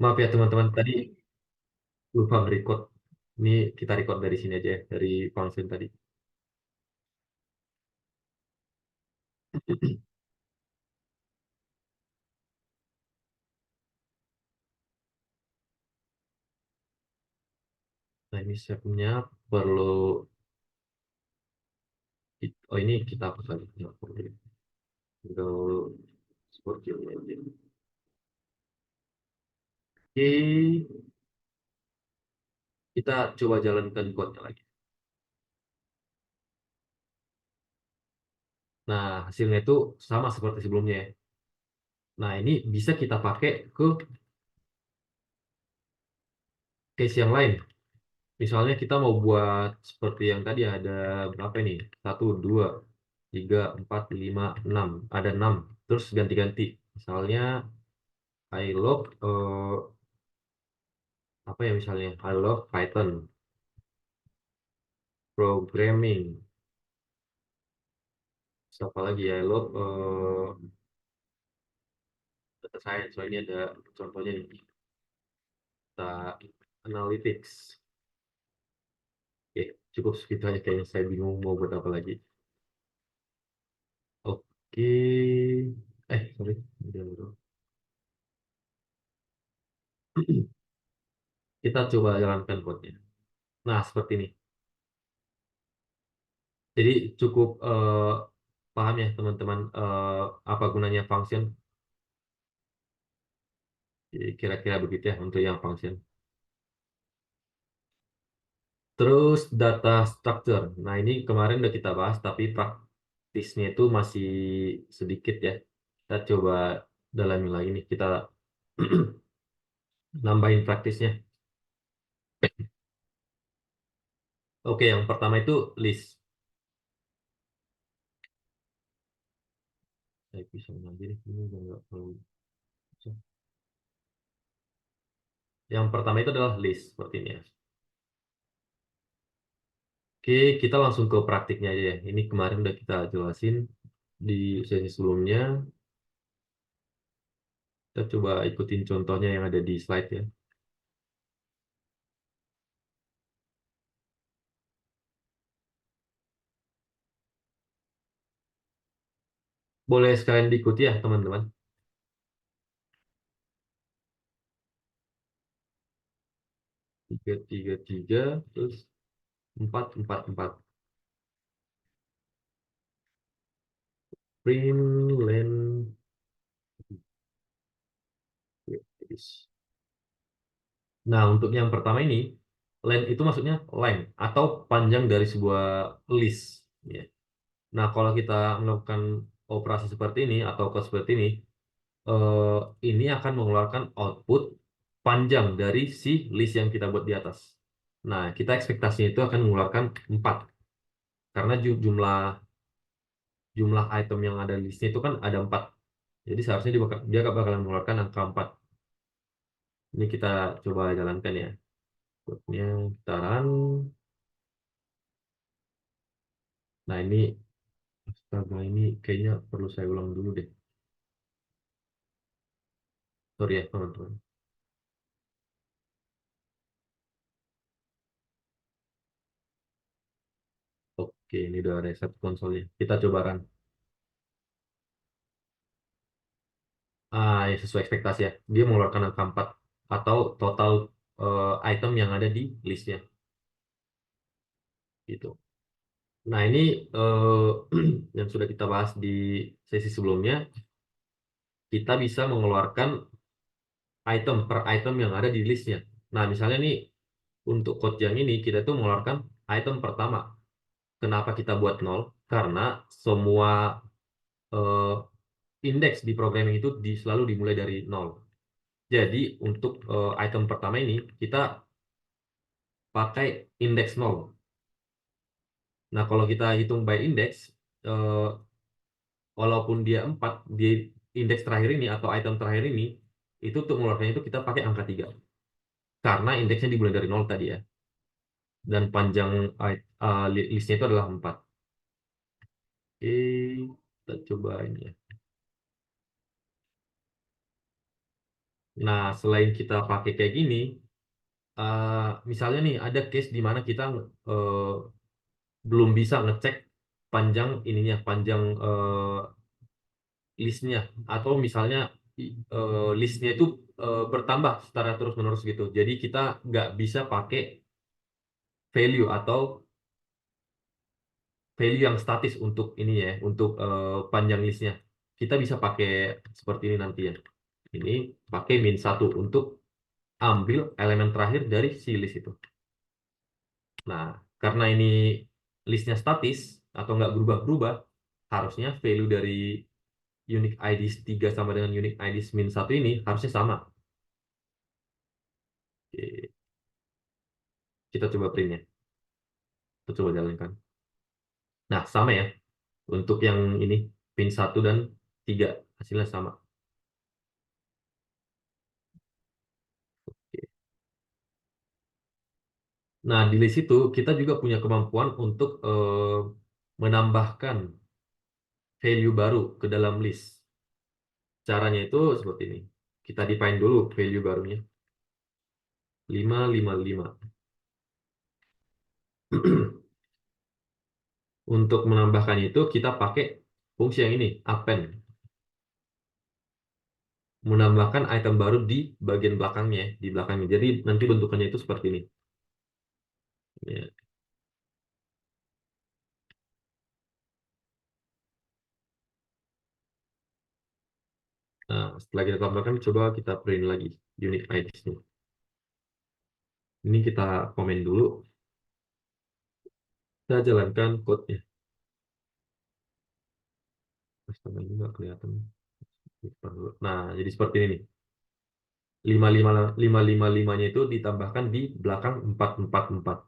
Maaf ya teman-teman, tadi lupa record. Ini kita record dari sini aja ya, dari function tadi. Nah ini stepnya perlu, oh ini kita hapus lagi. Nggak perlu ya. Tinggal seperti ini aja. Oke, kita coba jalankan code-nya lagi. Nah, hasilnya itu sama seperti sebelumnya ya. Nah, ini bisa kita pakai ke case yang lain. Misalnya kita mau buat seperti yang tadi ada berapa ini? Satu, dua, tiga, empat, lima, enam. Ada enam. Terus ganti-ganti. Misalnya I love apa ya misalnya I love Python programming. Terus apa lagi ya I love data science. So ini ada contohnya nih data analytics. Oke, cukup segitu aja kayaknya saya bingung mau buat apa lagi. Oke, sorry. Udah, udah. Kita coba jalankan code-nya. Nah, seperti ini. Jadi cukup paham ya teman-teman apa gunanya function. Jadi, kira-kira begitu ya untuk yang function. Terus data structure. Nah, ini kemarin udah kita bahas, tapi praktisnya itu masih sedikit ya. Kita coba dalami lagi nih. Kita nambahin praktisnya. Oke, yang pertama itu list. Saya bisa aja nih. Ini udah nggak perlu. Yang pertama itu adalah list, seperti ini ya. Oke, kita langsung ke praktiknya aja ya. Ini kemarin udah kita jelasin di sesi sebelumnya. Kita coba ikutin contohnya yang ada di slide ya. Boleh sekalian diikuti ya, teman-teman. Tiga, tiga, tiga, terus empat, empat, empat. Print len. Nah, untuk yang pertama ini, len itu maksudnya line atau panjang dari sebuah list. Ya. Nah, kalau kita melakukan operasi seperti ini atau code seperti eh, ini akan mengeluarkan output panjang dari si list yang kita buat di atas. Nah, kita ekspektasinya itu akan mengeluarkan 4 karena jumlah jumlah item yang ada di listnya itu kan ada 4. Jadi seharusnya dia bakalan mengeluarkan angka 4. Ini kita coba jalankan ya. Code-nya kita run. Nah, ini astaga ini kayaknya perlu saya ulang dulu deh. Sorry ya, teman-teman. Oke, ini udah reset konsolnya. Kita coba run. Ya sesuai ekspektasi ya. Dia mengeluarkan angka 4 atau total item yang ada di listnya gitu. Nah, ini eh, yang sudah kita bahas di sesi sebelumnya, kita bisa mengeluarkan item per item yang ada di listnya. Nah, misalnya nih untuk code yang ini kita tuh mengeluarkan item pertama. Kenapa kita buat nol? Karena semua eh, indeks di programming itu selalu dimulai dari nol. Jadi untuk item pertama ini kita pakai indeks nol. Nah, kalau kita hitung by index, eh, walaupun dia 4 di indeks terakhir ini atau item terakhir ini, itu untuk mengeluarkannya itu kita pakai angka 3. Karena indeksnya dimulai dari nol tadi ya. Dan panjang listnya itu adalah 4. Oke, kita coba ini ya. Nah, selain kita pakai kayak gini, misalnya nih ada case di mana kita eh, belum bisa ngecek panjang ininya, panjang listnya, atau misalnya listnya itu bertambah secara terus-menerus gitu. Jadi kita nggak bisa pakai value atau value yang statis untuk ini ya, untuk panjang listnya. Kita bisa pakai seperti ini nanti ya. Ini pakai min 1 untuk ambil elemen terakhir dari si list itu. Nah, karena ini listnya statis atau nggak berubah-berubah, harusnya value dari unique IDs 3 sama dengan unique IDs min 1 ini harusnya sama. Oke, kita coba printnya. Kita coba jalankan. Nah, sama ya. Untuk yang ini, min 1 dan 3 hasilnya sama. Oke. Nah, di list itu kita juga punya kemampuan untuk menambahkan value baru ke dalam list. Caranya itu seperti ini. Kita define dulu value barunya. 555. Untuk menambahkan itu kita pakai fungsi yang ini, append. Menambahkan item baru di bagian belakangnya, di belakangnya. Jadi nanti bentukannya itu seperti ini. Ya. Nah, setelah kita tambahkan, coba kita print lagi unique IDs-nya. Ini kita komen dulu. Kita jalankan code-nya. Astaga, ini nggak kelihatan. Nah, jadi seperti ini nih. 555-nya itu ditambahkan di belakang 444.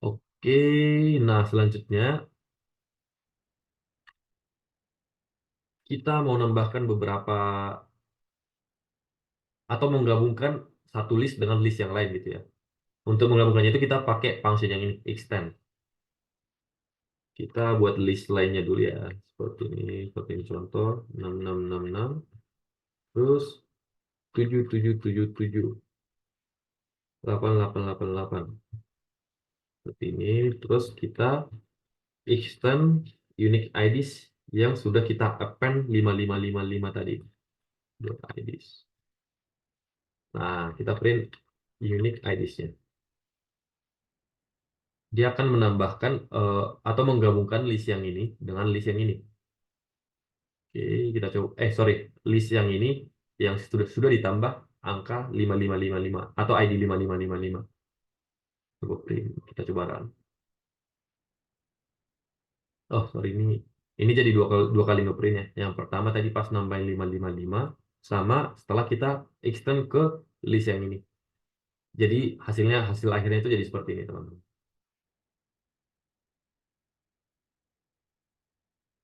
Oke, nah selanjutnya kita mau nambahkan beberapa atau menggabungkan satu list dengan list yang lain gitu ya. Untuk menggabungkannya itu kita pakai function yang ini, extend. Kita buat list lainnya dulu ya. Seperti ini contoh 6666 terus 7777 8888 seperti ini. Terus kita extend unique IDs yang sudah kita append 5555 tadi. Dot IDs. Nah, kita print unique IDs-nya. Dia akan menambahkan atau menggabungkan list yang ini dengan list yang ini. Oke, kita coba. Sorry, list yang ini yang sudah ditambah angka 5555 atau ID 5555. Coba print. Kita coba run. Oh, sorry, ini jadi dua kali ngeprint ya. Yang pertama tadi pas nambahin 555 sama setelah kita extend ke list yang ini. Jadi hasil akhirnya itu jadi seperti ini, teman-teman.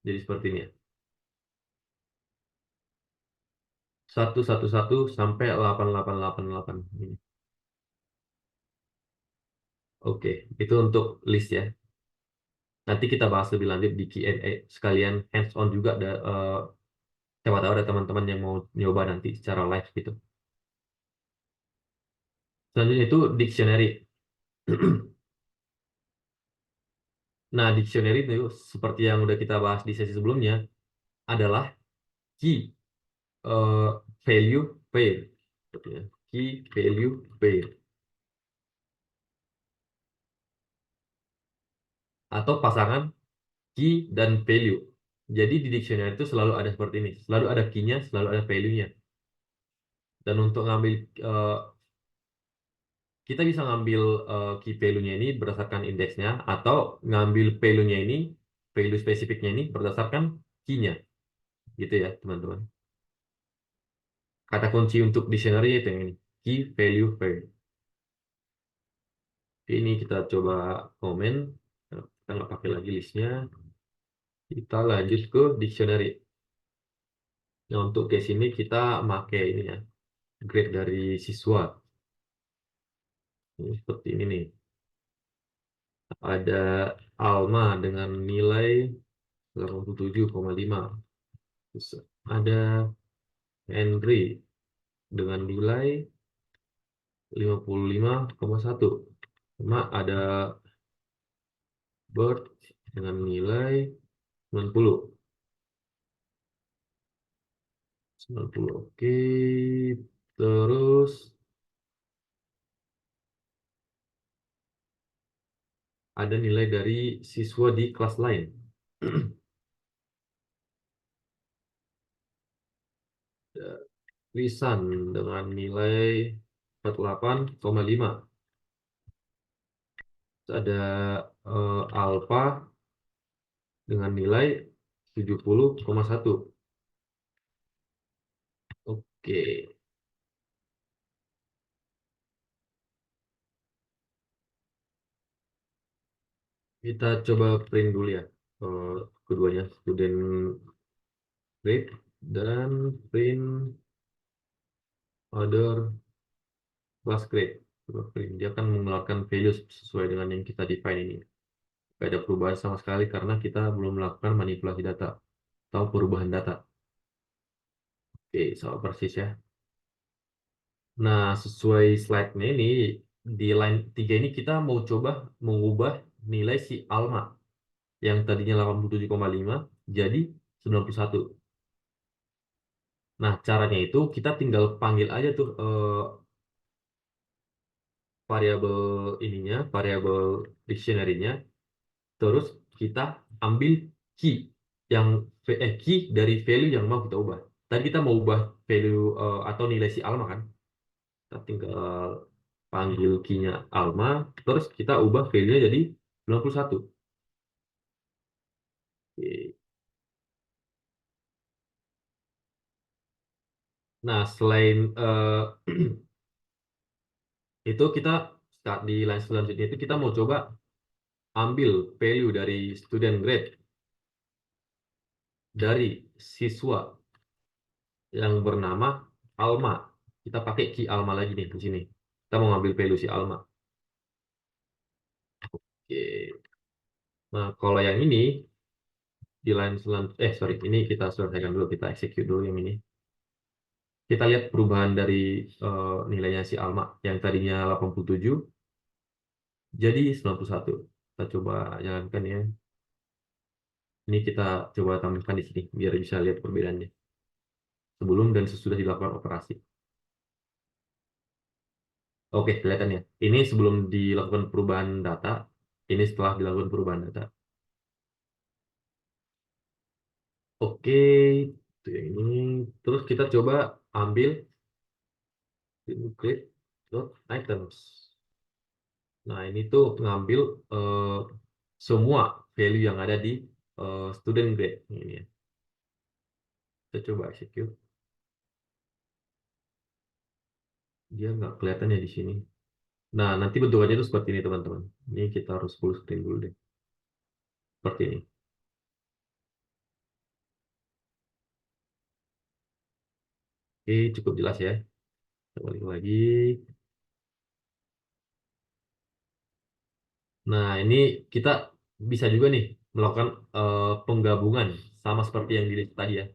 Jadi seperti ini ya. 111 sampai 8888 ini. Oke, itu untuk list ya. Nanti kita bahas lebih lanjut di Q&A sekalian hands on juga siapa tahu ada teman-teman yang mau nyoba nanti secara live gitu. Selanjutnya itu dictionary. Nah, dictionary itu seperti yang udah kita bahas di sesi sebelumnya adalah key eh, value pair. Gitu ya. Key value pair atau pasangan key dan value. Jadi di dictionary itu selalu ada seperti ini, selalu ada key-nya, selalu ada value-nya. Dan untuk ngambil kita bisa ngambil key value-nya ini berdasarkan indeksnya atau ngambil value-nya ini, value spesifiknya ini berdasarkan key-nya. Gitu ya, teman-teman. Kata kunci untuk dictionary itu yang ini, key value pair. Ini kita coba komen. Kita nggak pakai lagi listnya. Kita lanjut ke dictionary. Nah, untuk case ini kita pakai ini ya, grade dari siswa. Ini seperti ini nih. Ada Alma dengan nilai 87,5. Terus ada Henry dengan nilai 55,1. Cuma ada Bird dengan nilai 90. 90, oke. Terus ada nilai dari siswa di kelas lain. Lisan dengan nilai 48,5. Ada Alfa dengan nilai 70,1. Oke, kita coba print dulu ya. Keduanya, student grade dan print other class grade. Coba print. Dia akan mengeluarkan values sesuai dengan yang kita define ini. Tidak ada perubahan sama sekali karena kita belum melakukan manipulasi data atau perubahan data. Oke, sama persis ya. Nah, sesuai slide-nya ini, di line 3 ini kita mau coba mengubah nilai si Alma yang tadinya 87,5 jadi 91. Nah, caranya itu kita tinggal panggil aja tuh variabel ininya, variabel dictionary-nya, terus kita ambil key yang key dari value yang mau kita ubah. Tadi kita mau ubah value atau nilai si Alma kan? Kita tinggal panggil key-nya Alma, terus kita ubah value-nya jadi 91. Oke. Nah, selain itu kita di line selanjutnya itu kita mau coba ambil value dari student grade dari siswa yang bernama Alma. Kita pakai key Alma lagi nih di sini. Kita mau ngambil value si Alma. Oke. Nah, kalau yang ini di line selanjutnya, sorry, ini kita selesaikan dulu, kita execute dulu yang ini. Kita lihat perubahan dari nilainya si Alma yang tadinya 87 jadi 91. Kita coba jalankan ya. Ini kita coba tambahkan di sini biar bisa lihat perbedaannya sebelum dan sesudah dilakukan operasi. Oke, kelihatan ya. Ini sebelum dilakukan perubahan data, ini setelah dilakukan perubahan data. Oke, itu yang ini. Terus kita coba ambil create dot items. Nah, ini tuh ngambil semua value yang ada di student grade ini ya. Kita coba execute. Dia nggak kelihatan ya di sini. Nah, nanti bentukannya itu seperti ini teman-teman. Ini kita harus full screen dulu deh. Seperti ini. Oke, cukup jelas ya. Kita balik lagi. Nah, ini kita bisa juga nih melakukan penggabungan sama seperti yang di list tadi ya.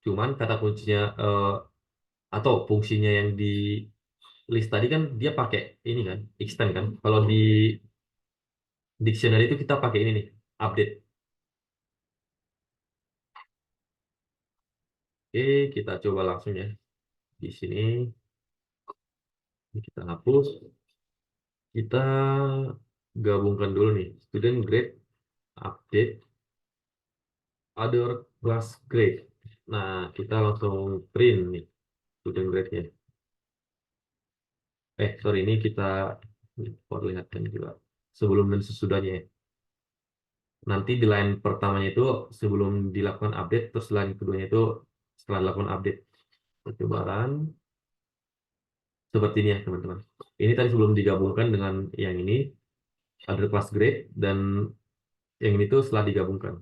Cuman kata kuncinya atau fungsinya yang di list tadi kan dia pakai ini kan, extend kan. Kalau di dictionary itu kita pakai ini nih, update. Oke, kita coba langsung ya. Di sini ini kita hapus. Kita gabungkan dulu nih, student grade update other class grade. Nah, kita langsung print nih student grade-nya. Sorry, ini kita perlihatkan juga sebelum dan sesudahnya ya. Nanti di line pertamanya itu sebelum dilakukan update, terus line keduanya itu setelah dilakukan update. Percobaan seperti ini ya teman-teman. Ini tadi sebelum digabungkan dengan yang ini, other class grade, dan yang ini tuh setelah digabungkan.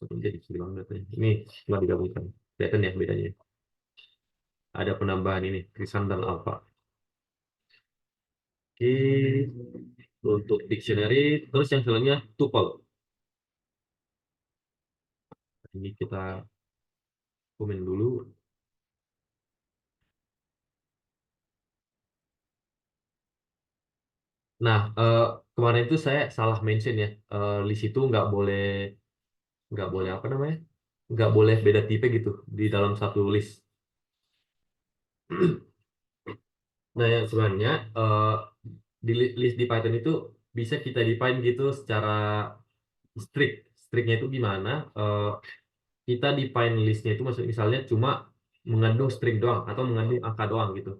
Jadi hilang datanya. Ini setelah digabungkan. Kelihatan ya bedanya. Ada penambahan ini, Krisan dan Alpha. Oke, untuk dictionary, terus yang selanjutnya tuple. Ini kita komen dulu. Nah, kemarin itu saya salah mention ya, list itu nggak boleh apa namanya, nggak boleh beda tipe gitu di dalam satu list. Nah, yang sebenarnya di list di Python itu bisa kita define gitu secara strict. Strictnya itu gimana? Kita define listnya itu misalnya cuma mengandung string doang atau mengandung angka doang gitu.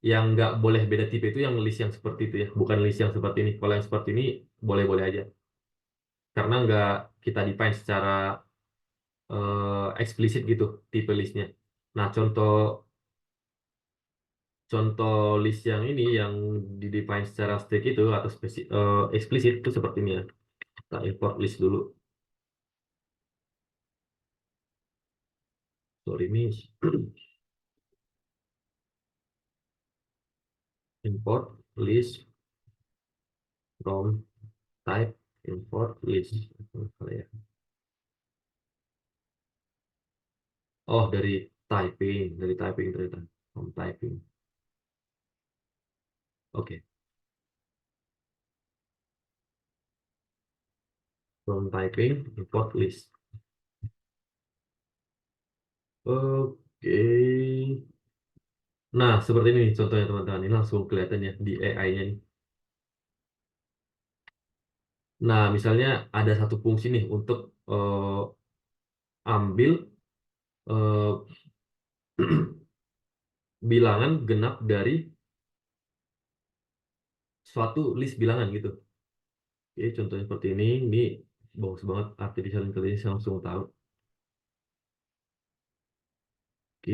Yang nggak boleh beda tipe itu yang list yang seperti itu ya, bukan list yang seperti ini. Kalau yang seperti ini boleh-boleh aja, karena nggak kita define secara eksplisit gitu tipe listnya. Nah, contoh contoh list yang ini yang di define secara strict itu atau eksplisit itu seperti ini ya. Kita import list dulu. Sorry miss. Import list from type import list. Apa ya? Oh, dari typing ternyata. From typing. Oke, from typing import list. Oke. Nah, seperti ini contohnya teman-teman. Ini langsung kelihatan ya di AI-nya nih. Nah, misalnya ada satu fungsi nih untuk ambil eh, bilangan genap dari suatu list bilangan gitu. Oke, contohnya seperti ini. Ini bagus banget artificial intelligence langsung tahu. Oke,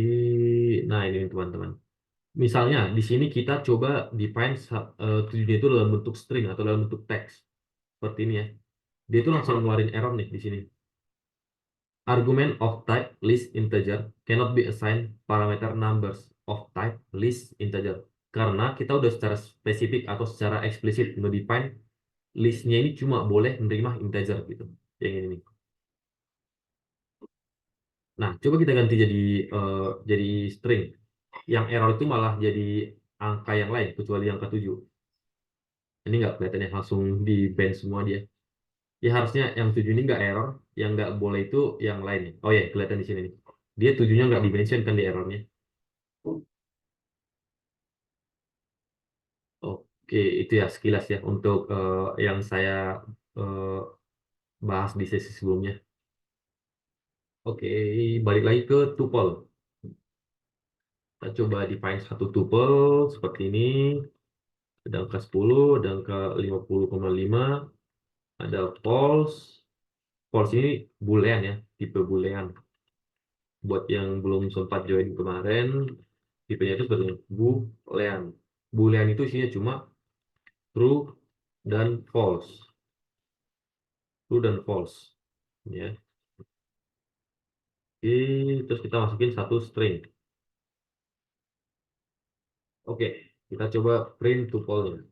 nah ini teman-teman. Misalnya di sini kita coba define tujuannya itu dalam bentuk string atau dalam bentuk teks seperti ini ya. Dia itu langsung ngeluarin error nih di sini. Argument of type list integer cannot be assigned parameter numbers of type list integer. Karena kita udah secara spesifik atau secara eksplisit ngedefine listnya ini cuma boleh menerima integer gitu. Yang ini nih. Nah, coba kita ganti jadi string. Yang error itu malah jadi angka yang lain kecuali angka 7. Ini nggak kelihatan ya, langsung di ban semua dia. Ya harusnya yang 7 ini nggak error, yang nggak boleh itu yang lain nih. Oh ya, kelihatan di sini nih. Dia 7-nya nggak dimention kan di errornya. Oke, itu ya sekilas ya untuk yang saya eh, bahas di sesi sebelumnya. Oke, balik lagi ke tuple. Kita coba define satu tuple seperti ini. Ada angka 10, ada angka 50,5, ada false. False ini boolean ya, tipe boolean. Buat yang belum sempat join kemarin, tipenya itu seperti boolean. Boolean itu isinya cuma true dan false. True dan false. Ya. Oke, terus kita masukin satu string. Oke, kita coba print tuple-nya.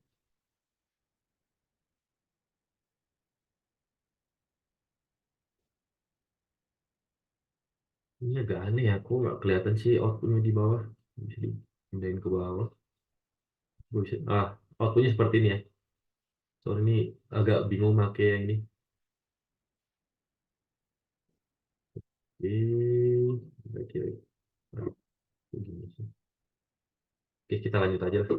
Ini agak aneh ya, aku nggak kelihatan sih output-nya di bawah. Bisa dipindahin ke bawah. Output-nya seperti ini ya. Soalnya ini agak bingung pakai yang ini. Oke, oke, kita lanjut aja lah.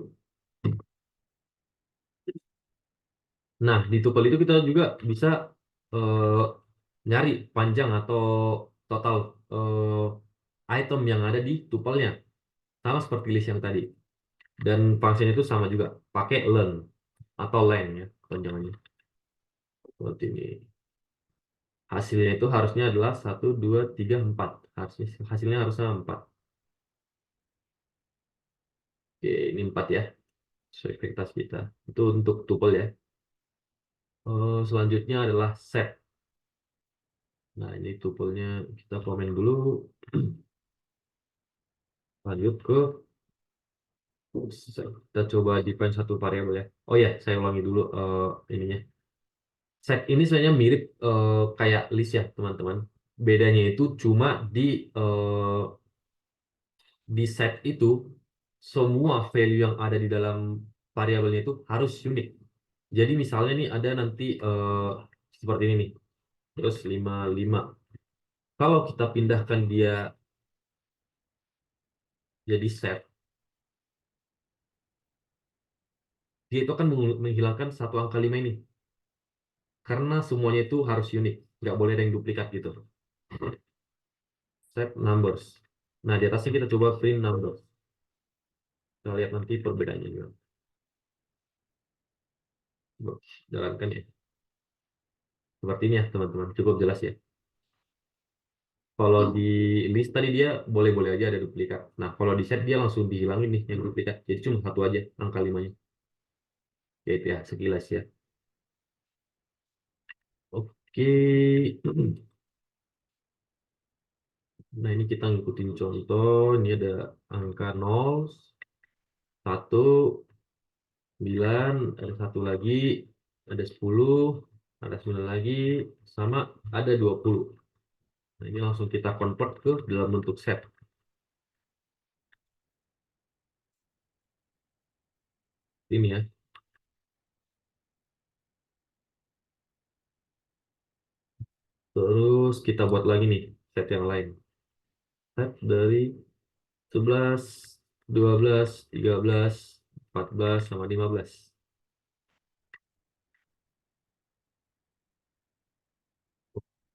Nah, di tuple itu kita juga bisa eh, nyari panjang atau total item yang ada di tupelnya. Sama seperti list yang tadi. Dan function itu sama juga. Pakai len atau len ya panjangannya. Seperti ini. Hasilnya itu harusnya adalah 1, 2, 3, 4. Hasilnya harusnya 4. Oke, ini 4 ya. Sesuai ekspektasi kita. Itu untuk tuple ya. Selanjutnya adalah set. Nah, ini tuple-nya kita komen dulu. Lanjut ke kita coba define satu variabel ya. Oh ya, saya ulangi dulu ininya. Set ini sebenarnya mirip kayak list ya, teman-teman. Bedanya itu cuma di set itu semua value yang ada di dalam variabelnya itu harus unik. Jadi misalnya nih ada nanti seperti ini nih, terus 55. Kalau kita pindahkan dia jadi set, dia itu akan menghilangkan satu angka 5 ini. Karena semuanya itu harus unik, nggak boleh ada yang duplikat gitu. Set numbers. Nah, di atasnya kita coba print numbers. Kita lihat nanti perbedaannya juga. Coba jalankan ya. Seperti ini ya, teman-teman. Cukup jelas ya. Kalau di list tadi dia boleh-boleh aja ada duplikat. Nah, kalau di set dia langsung dihilangin nih yang duplikat. Jadi cuma satu aja angka 5-nya. Ya itu ya, sekilas ya. Oke. Nah, ini kita ngikutin contoh. Ini ada angka 0, 1, 9, ada satu lagi, ada 10, ada 9 lagi, sama ada 20. Nah, ini langsung kita convert ke dalam bentuk set. Ini ya. Terus kita buat lagi nih set yang lain. Set dari 11, 12, 13, 14, sama 15.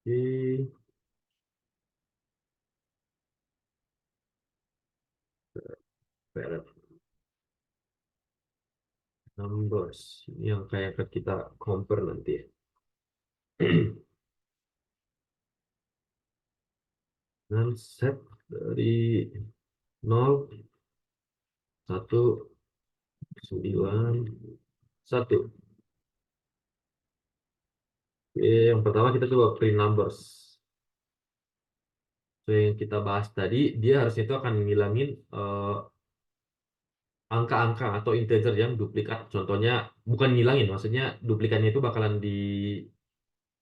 Oke, parent numbers. Ini yang kayak akan kita compare nanti ya. Dan set dari 0, 1, 9, 1. Oke, yang pertama kita coba print numbers. So, yang kita bahas tadi, dia harusnya itu akan ngilangin angka-angka atau integer yang duplikat. Contohnya, bukan ngilangin, maksudnya duplikatnya itu bakalan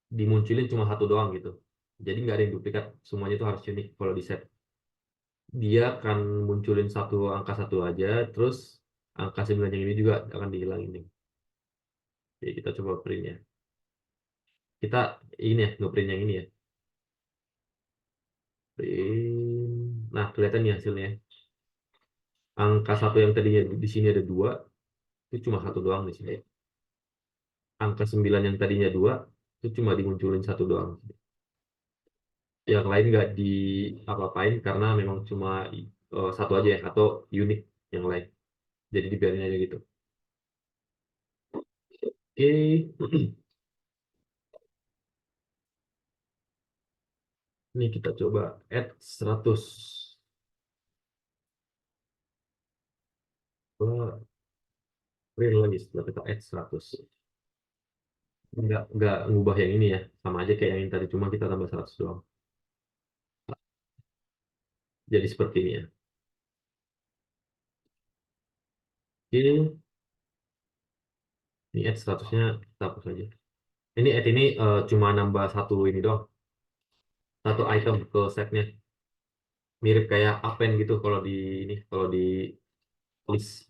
dimunculin cuma satu doang gitu. Jadi nggak ada yang duplikat, semuanya itu harus unik kalau di set. Dia akan munculin satu angka satu aja, terus angka 9 yang ini juga akan dihilangin nih. Jadi kita coba print ya. Kita ini ya, ngeprint yang ini ya. Print. Nah, kelihatan nih hasilnya. Angka satu yang tadinya di sini ada dua, itu cuma satu doang di sini. Angka 9 yang tadinya dua, itu cuma dimunculin satu doang. Yang lain nggak di apa-apain karena memang cuma satu aja ya, atau unik yang lain. Jadi dibiarin aja gitu. Oke. Ini kita coba add 100. Coba print lagi setelah kita add 100. Nggak ngubah yang ini ya. Sama aja kayak yang tadi, cuma kita tambah 100 doang. Jadi seperti ini ya. Oke. Ini add 100-nya kita hapus aja. Ini add ini cuma nambah satu ini doang. Satu item ke setnya. Mirip kayak append gitu kalau di ini, kalau di list.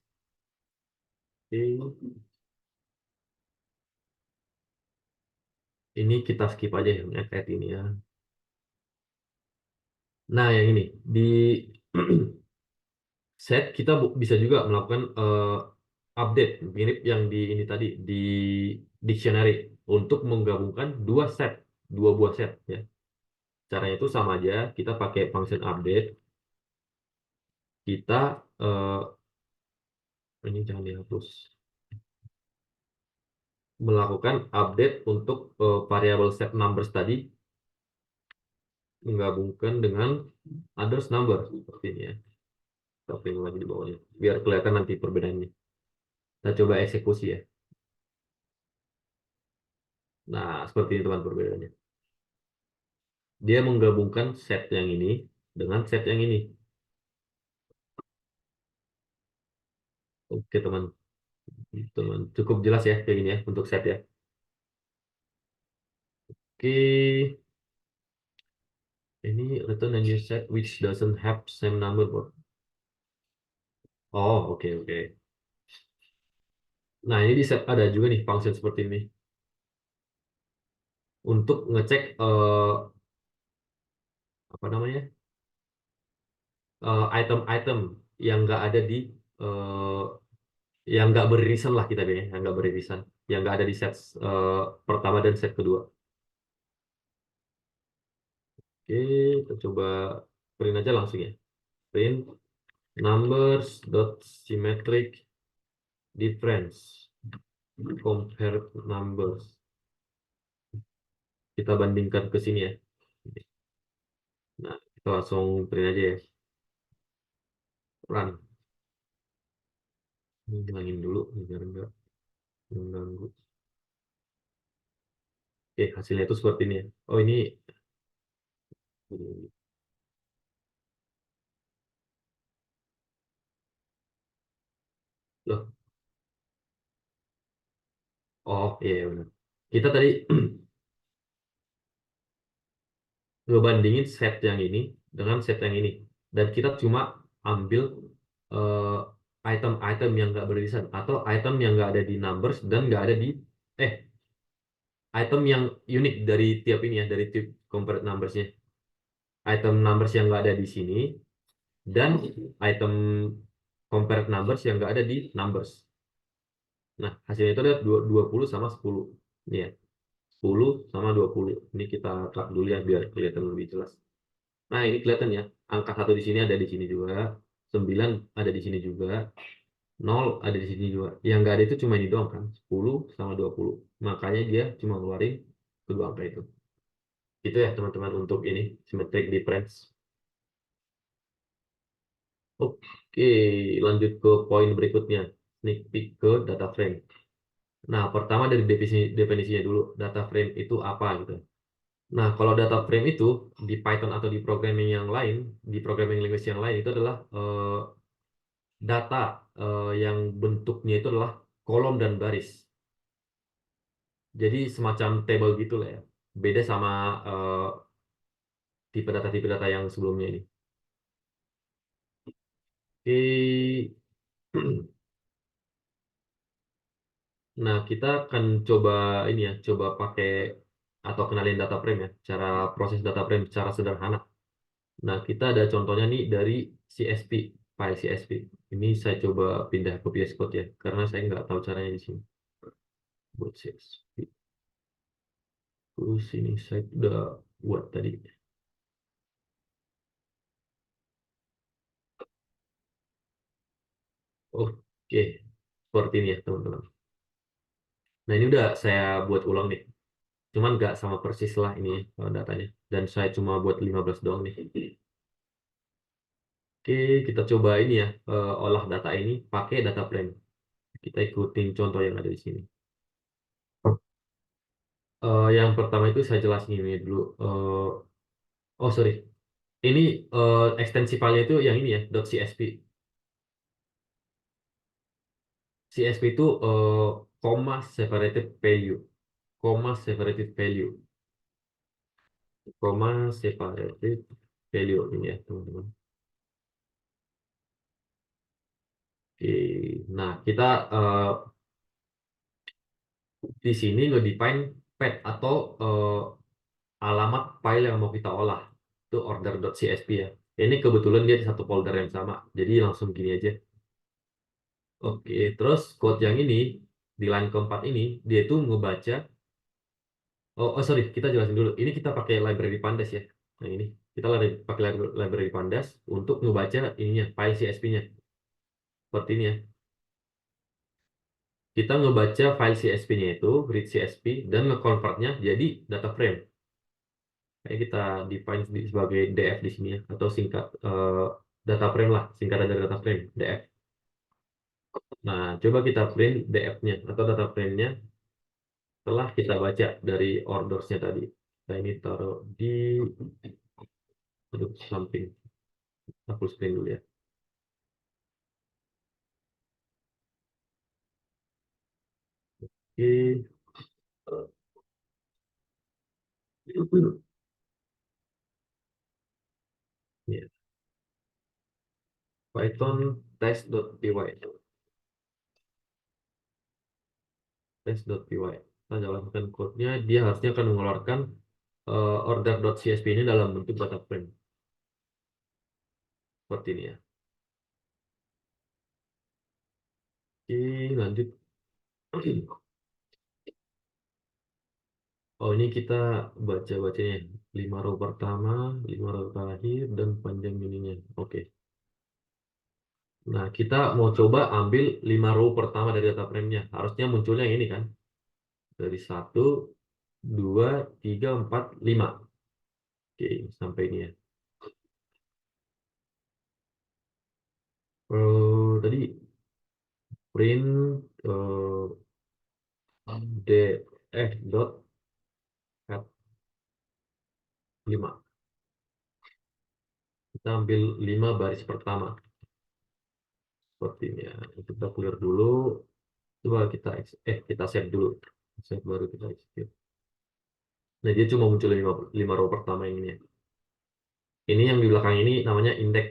Oke. Ini kita skip aja yang add ini ya. Nah, yang ini di set kita bisa juga melakukan update mirip yang di ini tadi di dictionary untuk menggabungkan dua buah set ya. Caranya itu sama aja, kita pakai function update, kita ini jangan dihapus, melakukan update untuk variabel set numbers tadi, menggabungkan dengan others number seperti ini ya. Tapi ini lagi di bawahnya biar kelihatan nanti perbedaannya. Kita coba eksekusi ya. Nah, seperti ini teman perbedaannya. Dia menggabungkan set yang ini dengan set yang ini. Oke teman, teman cukup jelas ya kayak gini ya untuk set ya. Oke, Ini return a new set which doesn't have same number board. Oh, oke oke. Nah, ini di set ada juga nih function seperti ini untuk ngecek apa namanya item-item yang nggak ada di eh, yang nggak beririsan lah kita bilangnya, yang nggak beririsan, yang nggak ada di set eh, pertama dan set kedua. Oke, kita coba print aja langsung ya. Print numbers dot symmetric difference compared numbers. Kita bandingkan ke sini ya. Nah, kita langsung print aja ya. Run. Ini hilangin dulu biar nggak mengganggu. Oke, hasilnya itu seperti ini ya. Oh, ini loh. Oh, iya iya, benar. Kita tadi ngebandingin set yang ini dengan set yang ini. Dan kita cuma ambil eh, item-item yang nggak beririsan atau item yang nggak ada di numbers dan nggak ada di eh item yang unik dari tiap ini ya, dari tiap compared numbersnya. Item numbers yang nggak ada di sini dan item compared numbers yang nggak ada di numbers. Nah, hasilnya itu ada 20 sama 10. Ini ya, 10 sama 20. Ini kita plug dulu ya biar kelihatan lebih jelas. Nah, ini kelihatan ya. Angka satu di sini ada di sini juga. 9 ada di sini juga. 0 ada di sini juga. Yang nggak ada itu cuma ini doang kan. 10 sama 20. Makanya dia cuma ngeluarin kedua angka itu. Itu ya teman-teman untuk ini symmetric difference. Oke, lanjut ke poin berikutnya. Sneak peek ke data frame. Nah, pertama dari definisinya dulu. Data frame itu apa gitu. Nah, kalau data frame itu di Python atau di programming yang lain, di programming language yang lain itu adalah data yang bentuknya itu adalah kolom dan baris. Jadi semacam table gitu lah ya. Beda sama tipe data yang sebelumnya ini. Oke. Nah, kita akan coba ini ya, coba pakai atau kenalin data frame ya, cara proses data frame secara sederhana. Nah, kita ada contohnya nih dari CSV, file CSV. Ini saya coba pindah ke VS Code ya, karena saya nggak tahu caranya di sini. Buat CSV. Terus ini saya udah buat tadi. Oke, seperti ini ya teman-teman. Nah, ini udah saya buat ulang nih. Cuman nggak sama persis lah ini datanya. Dan saya cuma buat 15 doang nih. Oke, kita coba ini ya, olah data ini pakai data frame. Kita ikutin contoh yang ada di sini. Yang pertama itu saya jelasin ini dulu. Oh, sorry. Ini ekstensi filenya itu yang ini ya, .csv. CSV itu comma separated value. Comma separated value. Comma separated value ini ya, teman-teman. Oke. Nah, kita eh, di sini nge-define path atau alamat file yang mau kita olah. Itu order.csv ya. Ini kebetulan dia di satu folder yang sama. Jadi langsung gini aja. Oke, terus code yang ini di line keempat ini dia itu ngebaca. Sorry, kita jelasin dulu. Ini kita pakai library pandas ya. Nah ini kita pakai library pandas untuk ngebaca ininya file CSV-nya. Seperti ini ya. Kita ngebaca file CSV-nya itu read CSV dan nge-convert-nya jadi data frame. Kayak kita define sebagai DF di sini ya, atau singkat data frame lah, singkatan dari data frame DF. Nah, coba kita print DF-nya atau data frame-nya setelah kita baca dari ordersnya tadi. Nah, ini taruh di samping. Aku screen dulu ya. Oke. Python test.py. Test.py. Kita jalankan code-nya, dia harusnya akan mengeluarkan order.csv ini dalam bentuk data frame. Seperti ini ya. Oke, lanjut. Oh, ini kita baca-bacanya. 5 row pertama, 5 row terakhir, dan panjang ininya. Oke. Nah, kita mau coba ambil 5 row pertama dari data frame-nya. Harusnya munculnya yang ini kan. Dari 1, 2, 3, 4, 5. Oke, sampai ini ya. Tadi print df dot cat 5. Kita ambil 5 baris pertama. Seperti ini ya. Kita clear dulu. Coba kita kita save dulu. Save baru kita execute. Nah, dia cuma muncul 5 row pertama yang ini ya. Ini yang di belakang ini namanya index.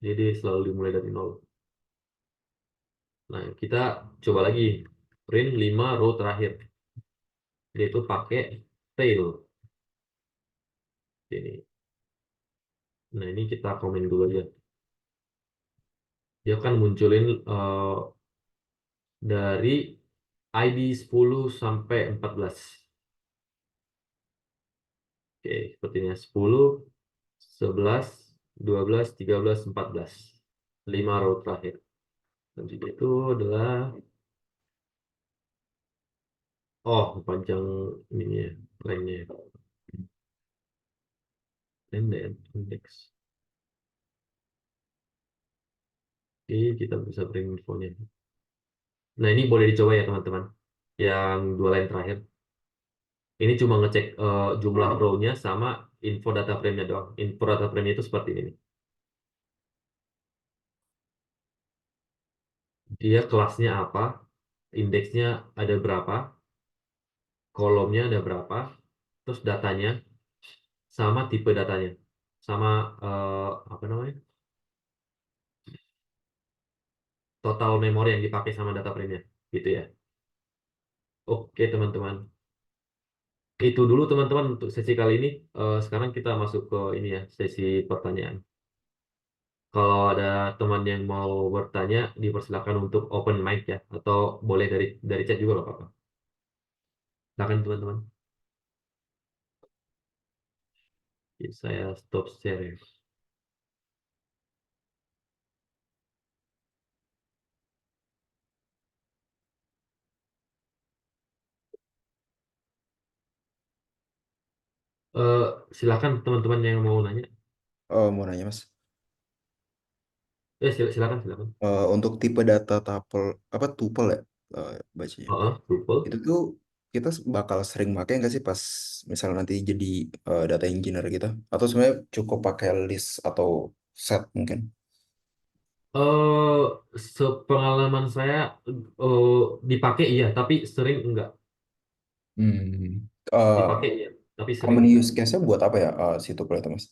Jadi selalu dimulai dari 0. Nah, kita coba lagi print 5 row terakhir. Yaitu pakai tail. Ini. Nah, ini kita komen dulu aja. Dia akan munculin dari ID 10 sampai 14. Oke, sepertinya 10, 11, 12, 13, 14. 5 row terakhir. Dan juga itu adalah panjang ininya, lainnya. And then index. Oke, kita bisa bring infonya. Nah, ini boleh dicoba ya teman-teman. Yang 2 line terakhir. Ini cuma ngecek jumlah row-nya sama info data frame-nya doang. Info data frame-nya itu seperti ini. Dia kelasnya apa, indeksnya ada berapa, kolomnya ada berapa, terus datanya, sama tipe datanya, sama apa namanya, total memori yang dipakai sama data frame-nya, gitu ya. Oke teman-teman, itu dulu teman-teman untuk sesi kali ini. Sekarang kita masuk ke ini ya, sesi pertanyaan. Kalau ada teman yang mau bertanya, dipersilakan untuk open mic ya, atau boleh dari chat juga nggak apa-apa. Silakan teman-teman. Oke, saya stop share. Eh, Silakan teman-teman yang mau nanya. Oh, mau nanya Mas, Silakan silakan. untuk tipe data tuple apa tuple ya bacanya. Betul. Itu tuh kita bakal sering pakai nggak sih pas misalnya nanti jadi data engineer gitu? Atau sebenarnya cukup pakai list atau set mungkin? eh Sepengalaman saya eh, dipakai iya, tapi sering enggak. Hmm. Eh, Dipakai iya, tapi sering Common enggak. use case-nya buat apa ya si tuple itu Mas?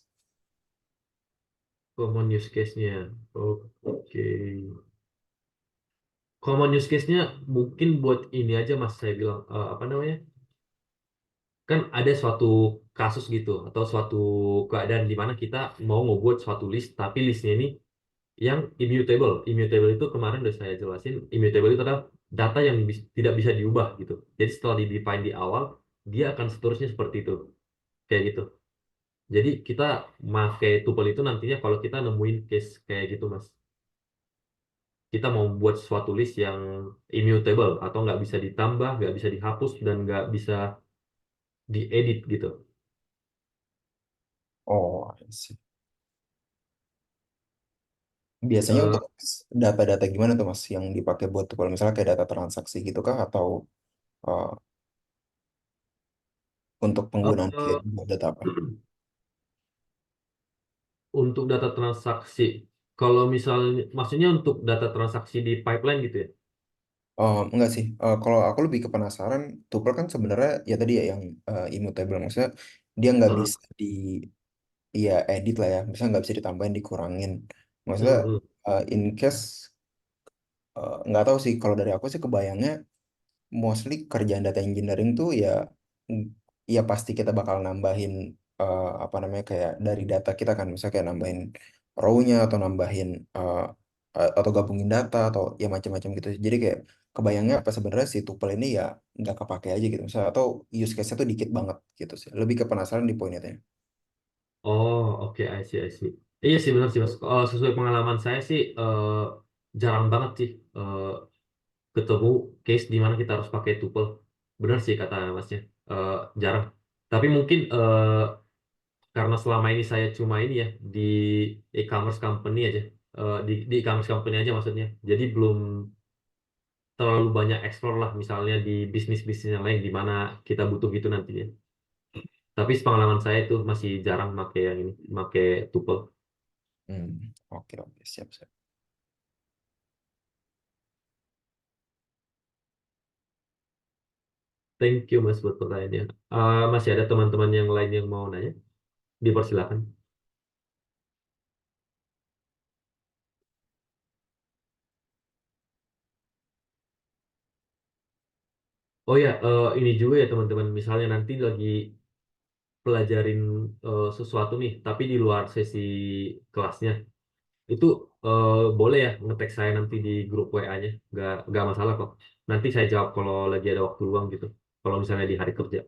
Common use case-nya. Oke. Common use case-nya mungkin buat ini aja Mas, saya bilang apa namanya? Kan ada suatu kasus gitu atau suatu keadaan di mana kita mau ngebuat suatu list, tapi listnya ini yang immutable. Immutable itu kemarin udah saya jelasin. Immutable itu adalah data yang tidak bisa diubah gitu. Jadi setelah di define di awal, dia akan seterusnya seperti itu. Kayak gitu. Jadi kita pakai tuple itu nantinya kalau kita nemuin case kayak gitu, Mas. Kita mau buat suatu list yang immutable atau nggak bisa ditambah, nggak bisa dihapus, dan nggak bisa diedit gitu. Oh, I see. Biasanya Eh, untuk data-data gimana tuh Mas yang dipakai buat tuple? Misalnya kayak data transaksi gitu kah atau eh, untuk penggunaan eh, kayak buat data apa? untuk data transaksi, kalau misalnya, maksudnya untuk data transaksi di pipeline gitu ya? Oh, enggak sih. Kalau aku lebih ke penasaran, tuple kan sebenarnya ya tadi ya yang immutable. Maksudnya dia nggak Heeh. bisa ya edit lah ya, misalnya nggak bisa ditambahin dikurangin, maksudnya Hmm, hmm. in case nggak tahu sih, kalau dari aku sih kebayangnya mostly kerjaan data engineering tuh ya, mm, ya pasti kita bakal nambahin apa namanya kayak dari data kita kan, misalnya kayak nambahin row-nya atau nambahin atau gabungin data atau ya macam-macam gitu. Jadi kayak kebayangnya apa sebenarnya si tuple ini ya nggak kepake aja gitu misalnya, atau use case-nya tuh dikit banget gitu sih. Lebih ke penasaran di poin itu ya. Oh, oke, I see, I see. Iya sih, benar sih, Mas. Sesuai pengalaman saya sih, jarang banget sih ketemu case di mana kita harus pakai tuple. Benar sih kata Masnya, Eh, jarang. Tapi mungkin karena selama ini saya cuma ini ya di e-commerce company aja, di e-commerce company aja maksudnya. Jadi belum terlalu banyak explore lah, misalnya di bisnis-bisnis yang lain di mana kita butuh gitu nantinya. Tapi pengalaman saya itu masih jarang pakai yang ini, pakai tuple. Oke oke, siap siap. Thank you Mas buat pertanyaannya. Masih ada teman-teman yang lain yang mau nanya? Dipersilakan. Oh ya, ini juga ya teman-teman. Misalnya nanti lagi pelajarin sesuatu nih, tapi di luar sesi kelasnya, itu boleh ya ngetek saya nanti di grup WA-nya. Nggak masalah kok. Nanti saya jawab kalau lagi ada waktu luang gitu. Kalau misalnya di hari kerja.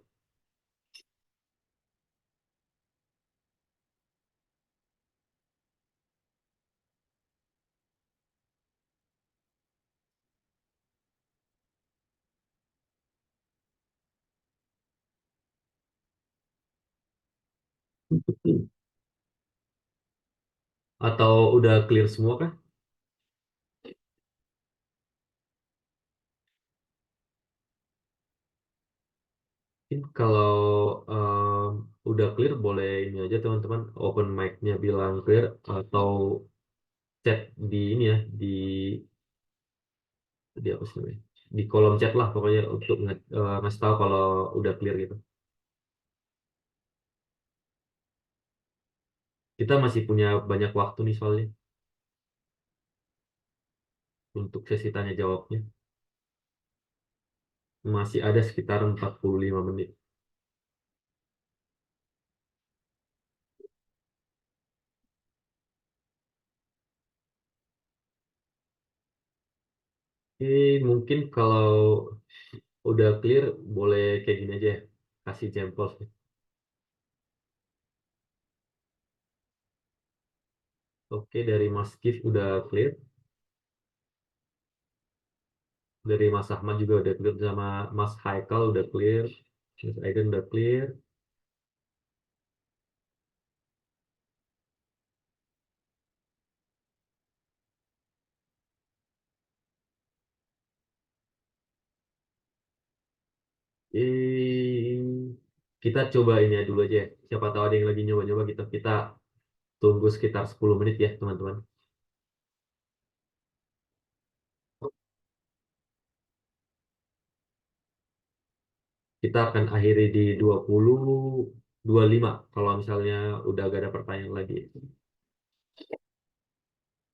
Atau udah clear semua kah? Mungkin kalau udah clear boleh ini aja teman-teman open mic-nya bilang clear atau chat di ini ya di apa sih namanya? Di kolom chat lah pokoknya untuk ngasih tahu kalau udah clear gitu. Kita masih punya banyak waktu nih soalnya untuk sesi tanya jawabnya. Masih ada sekitar 45 menit. Mungkin kalau udah clear boleh kayak gini aja ya. Kasih sampel. Oke, dari Mas Kif udah clear. Dari Mas Ahmad juga udah clear. Sama Mas Haikal udah clear. Mas Aiden udah clear. Eh, kita coba ini ya dulu aja ya. Siapa tahu ada yang lagi nyoba-nyoba gitu. Kita tunggu sekitar 10 menit ya, teman-teman. Kita akan akhiri di 20 25 kalau misalnya udah gak ada pertanyaan lagi.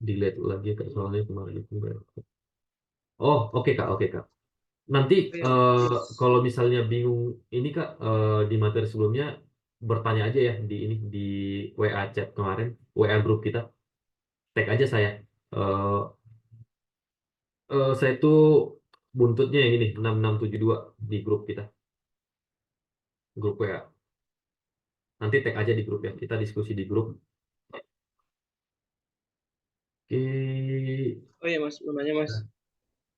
Dilihat lagi ke soalnya kemarin itu Oh, oke Kak, oke Kak. Nanti kalau misalnya bingung ini Kak, di materi sebelumnya bertanya aja ya di ini di WA chat kemarin, WA grup kita. Tag aja saya. Eh, saya tuh buntutnya yang ini 6672 di grup kita, grup WA. Nanti tag aja di grup ya. Kita diskusi di grup. Oke. Oh ya Mas, mau nanya Mas.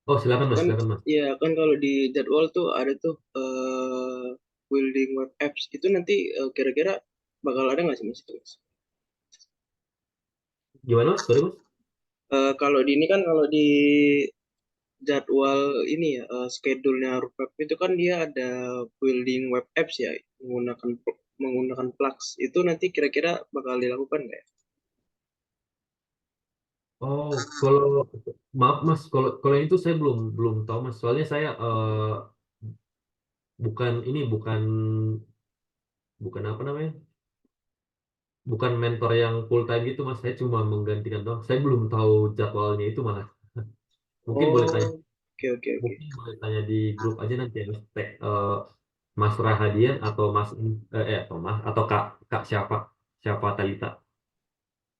Oh, silakan Mas, Kan silakan Mas. ya kan kalau di jadwal tuh ada tuh building web apps itu nanti kira-kira bakal ada nggak sih Mas itu Mas? Gimana Mas? Sorry Mas. Kalau di ini kan kalau di jadwal ini ya schedule-nya Rupep itu kan dia ada building web apps ya menggunakan Flux itu nanti kira-kira bakal dilakukan nggak ya? Oh, kalau maaf Mas, kalau kalau itu saya belum belum tahu Mas. Soalnya saya bukan ini bukan bukan apa namanya? bukan mentor yang full time gitu Mas, saya cuma menggantikan doang. Saya belum tahu jadwalnya itu malah. Mungkin boleh tanya, Oh, oke oke oke. mungkin boleh tanya di grup aja nanti ya Mas. Mas Rahadian atau atau Mas atau Kak Kak siapa siapa Talita.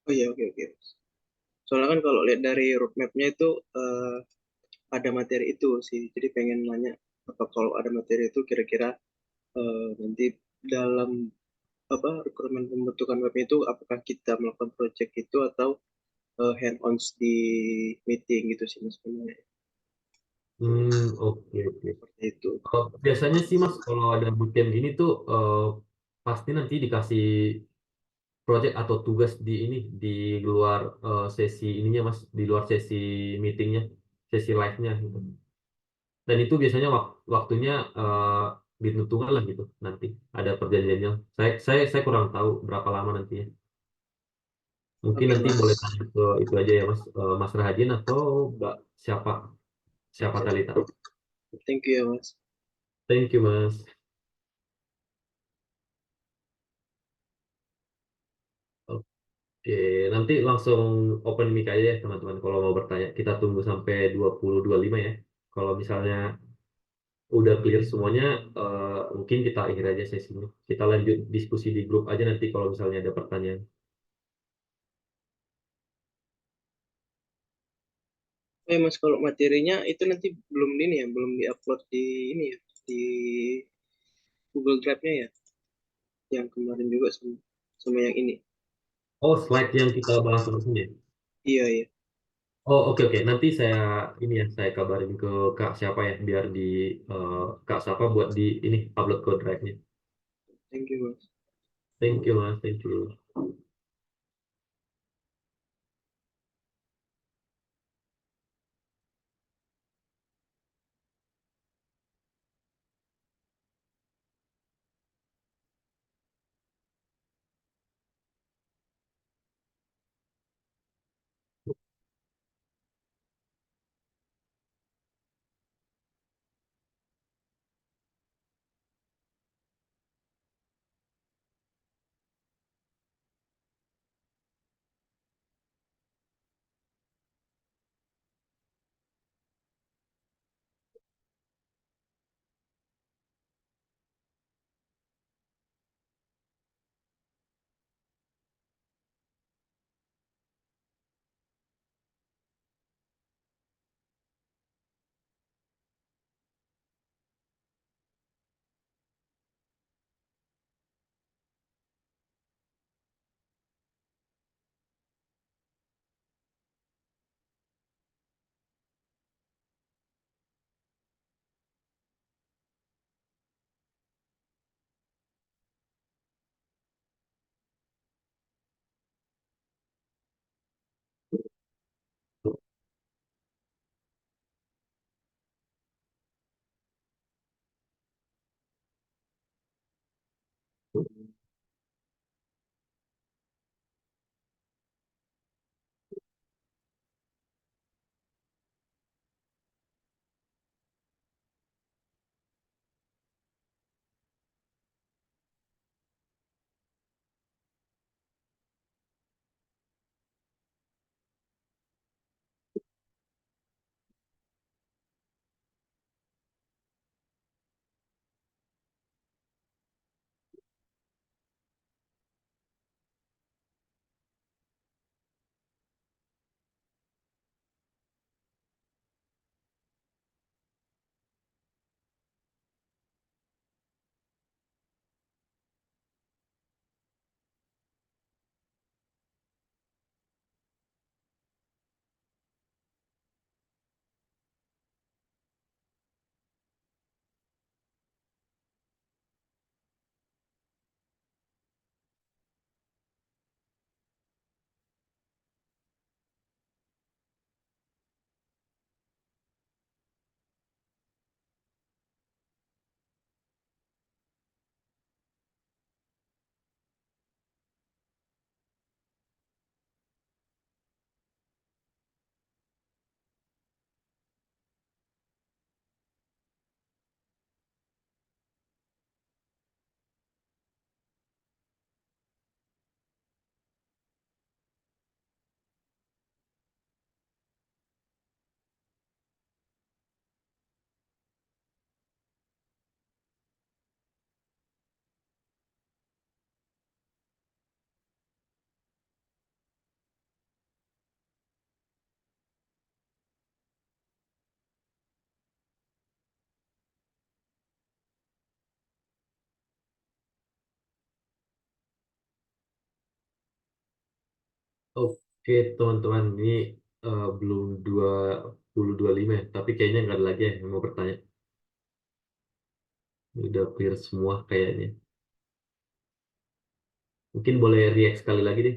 Oh iya oke oke. Soalnya kan kalau lihat dari roadmap-nya itu eh, ada materi itu sih. Jadi pengen nanya apa kalau ada materi itu kira-kira nanti dalam apa requirement pembentukan web itu apakah kita melakukan project itu atau hand-ons di meeting gitu sih mas sebenarnya. Oke oke. Seperti itu. Biasanya sih Mas kalau ada bootcamp gini tuh pasti nanti dikasih project atau tugas di ini di luar sesi ininya Mas, di luar sesi meetingnya, sesi live-nya gitu. Dan itu biasanya waktunya ditentukan lah gitu nanti ada perjanjiannya. Saya kurang tahu berapa lama nantinya. Mungkin Oke nanti boleh mas. tanya ke itu aja ya Mas, Mas Rahadian atau Mbak siapa siapa Siap. Talita. Thank you ya mas. Thank you Mas. Oke, nanti langsung open mic aja ya teman-teman kalau mau bertanya. Kita tunggu sampai 2025 ya. Kalau misalnya udah clear semuanya, mungkin kita akhir aja sesinya. Kita lanjut diskusi di grup aja nanti kalau misalnya ada pertanyaan. Oh ya mas kalau materinya itu nanti belum ini ya belum diupload di ini ya di Google Drive-nya ya yang kemarin juga sama sama yang ini. Oh, slide yang kita bahas langsung ya. Iya iya. Oh, oke oke. Nanti saya ini ya, saya kabarin ke Kak siapa ya biar di eh, Kak siapa buat di ini upload ke drive-nya. Thank you mas. Thank you Mas, thank you. Oke, teman-teman, ini belum 20.25 ya, tapi kayaknya nggak ada lagi ya yang mau bertanya. Ini udah clear semua kayaknya. Mungkin boleh react sekali lagi deh,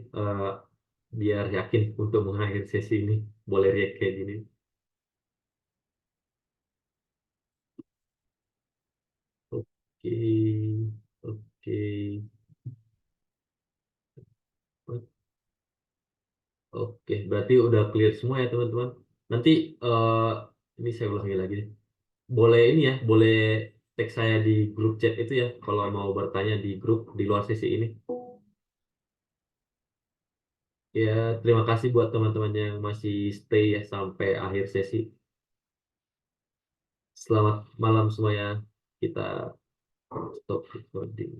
biar yakin untuk mengakhiri sesi ini. Boleh react kayak gini. Oke, oke, oke. Berarti udah clear semua ya teman-teman. Nanti eh, ini saya ulangi lagi deh. Boleh ini ya, boleh tag saya di grup chat itu ya, kalau mau bertanya di grup di luar sesi ini. Ya, terima kasih buat teman-teman yang masih stay ya sampai akhir sesi. Selamat malam semuanya. Kita stop recording.